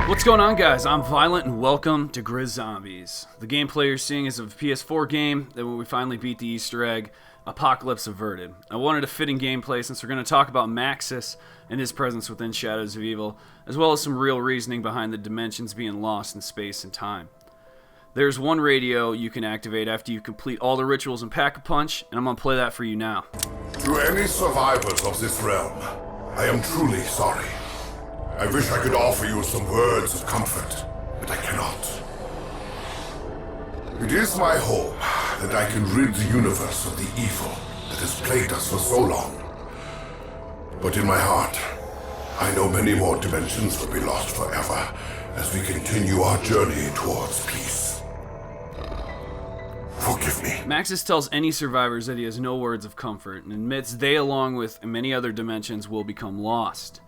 What's going on, guys? I'm Viollent and welcome to GRIZZombies. The gameplay you're seeing is of a PS4 game that when we finally beat the Easter egg, Apocalypse Averted. I wanted a fitting gameplay since we're going to talk about Maxis and his presence within Shadows of Evil, as well as some real reasoning behind the dimensions being lost in space and time. There's one radio you can activate after you complete all the rituals in Pack-a-Punch, and I'm going to play that for you now. To any survivors of this realm, I am truly sorry. I wish I could offer you some words of comfort, but I cannot. It is my hope that I can rid the universe of the evil that has plagued us for so long. But in my heart, I know many more dimensions will be lost forever as we continue our journey towards peace. Forgive me. Maxis tells any survivors that he has no words of comfort and admits they, along with many other dimensions, will become lost.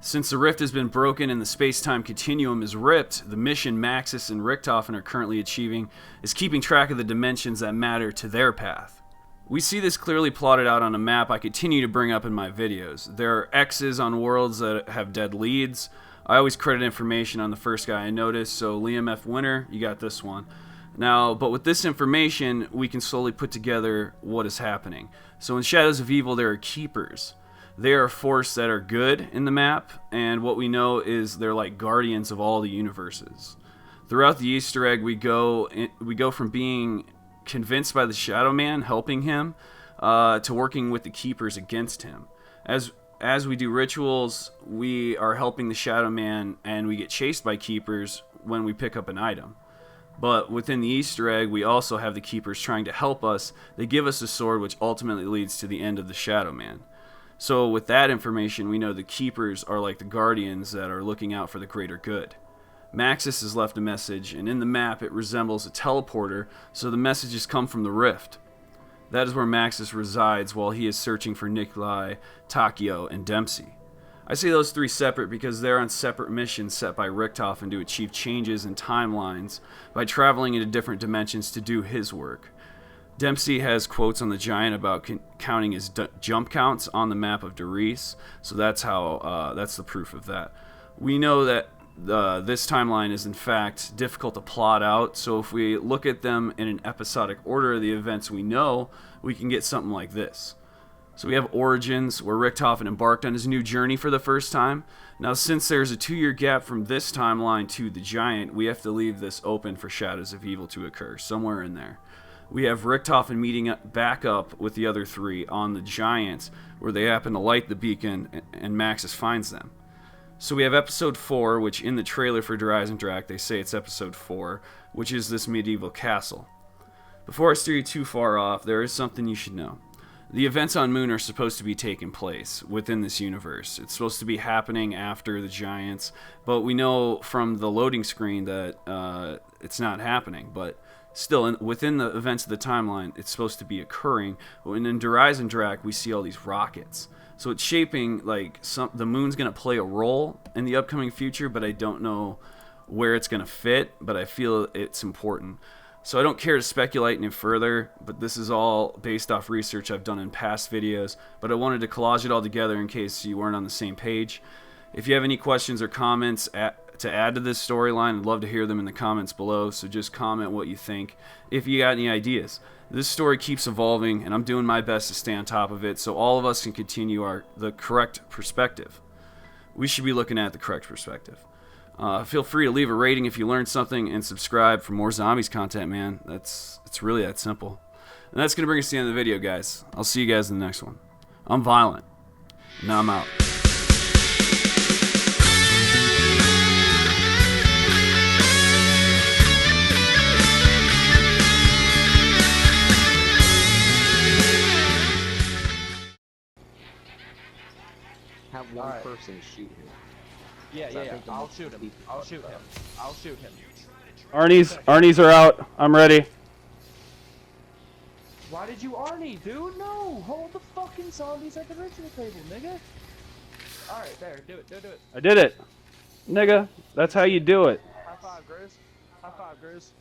Since the rift has been broken and the space-time continuum is ripped, the mission Maxis and Richthofen are currently achieving is keeping track of the dimensions that matter to their path. We see this clearly plotted out on a map I continue to bring up in my videos. There are X's on worlds that have dead leads. I always credit information on the first guy I notice, so Liam F. Winter, you got this one. Now, but with this information, we can slowly put together what is happening. So in Shadows of Evil, there are Keepers. They are a force that are good in the map, and what we know is they're like guardians of all the universes. Throughout the Easter egg, we go from being convinced by the Shadow Man helping him to working with the Keepers against him. As we do rituals, we are helping the Shadow Man, and we get chased by Keepers when we pick up an item. But within the Easter egg, we also have the Keepers trying to help us. They give us a sword, which ultimately leads to the end of the Shadow Man. So with that information, we know the Keepers are like the guardians that are looking out for the greater good. Maxis has left a message, and in the map it resembles a teleporter, so the messages come from the rift. That is where Maxis resides while he is searching for Nikolai, Takio, and Dempsey. I say those three separate because they're on separate missions set by Richthofen to achieve changes in timelines by traveling into different dimensions to do his work. Dempsey has quotes on the Giant about counting his jump counts on the map of GRIZZ, so that's the proof of that. We know that this timeline is in fact difficult to plot out, so if we look at them in an episodic order of the events we know, we can get something like this. So we have Origins, where Richthofen embarked on his new journey for the first time. Now, since there's a 2-year gap from this timeline to the Giant, we have to leave this open for Shadows of Evil to occur, somewhere in there. We have Richthofen meeting back up with the other three on the Giants, where they happen to light the beacon, and Maxis finds them. So we have Episode 4, which in the trailer for GRIZZ they say it's Episode 4, which is this medieval castle. Before I steer you too far off, there is something you should know. The events on Moon are supposed to be taking place within this universe. It's supposed to be happening after the Giants, but we know from the loading screen that it's not happening. But still, within the events of the timeline, it's supposed to be occurring. And in GRIZZ we see all these rockets. So it's shaping like the Moon's going to play a role in the upcoming future, but I don't know where it's going to fit, but I feel it's important. So I don't care to speculate any further, but this is all based off research I've done in past videos, but I wanted to collage it all together in case you weren't on the same page. If you have any questions or comments to add to this storyline, I'd love to hear them in the comments below, so just comment what you think if you got any ideas. This story keeps evolving, and I'm doing my best to stay on top of it so all of us can continue the correct perspective. We should be looking at the correct perspective. Feel free to leave a rating if you learned something, and subscribe for more zombies content, man. It's really that simple. And that's going to bring us to the end of the video, guys. I'll see you guys in the next one. I'm Viollent. Now I'm out. Have one person shoot him. Yeah. I'll shoot him. I'll shoot him. Arnie's are out. I'm ready. Why did you Arnie, dude? No! Hold the fucking zombies at the ritual table, nigga! Alright, there. Do it. I did it. Nigga, that's how you do it. High five, GRIZZ. High five, GRIZZ.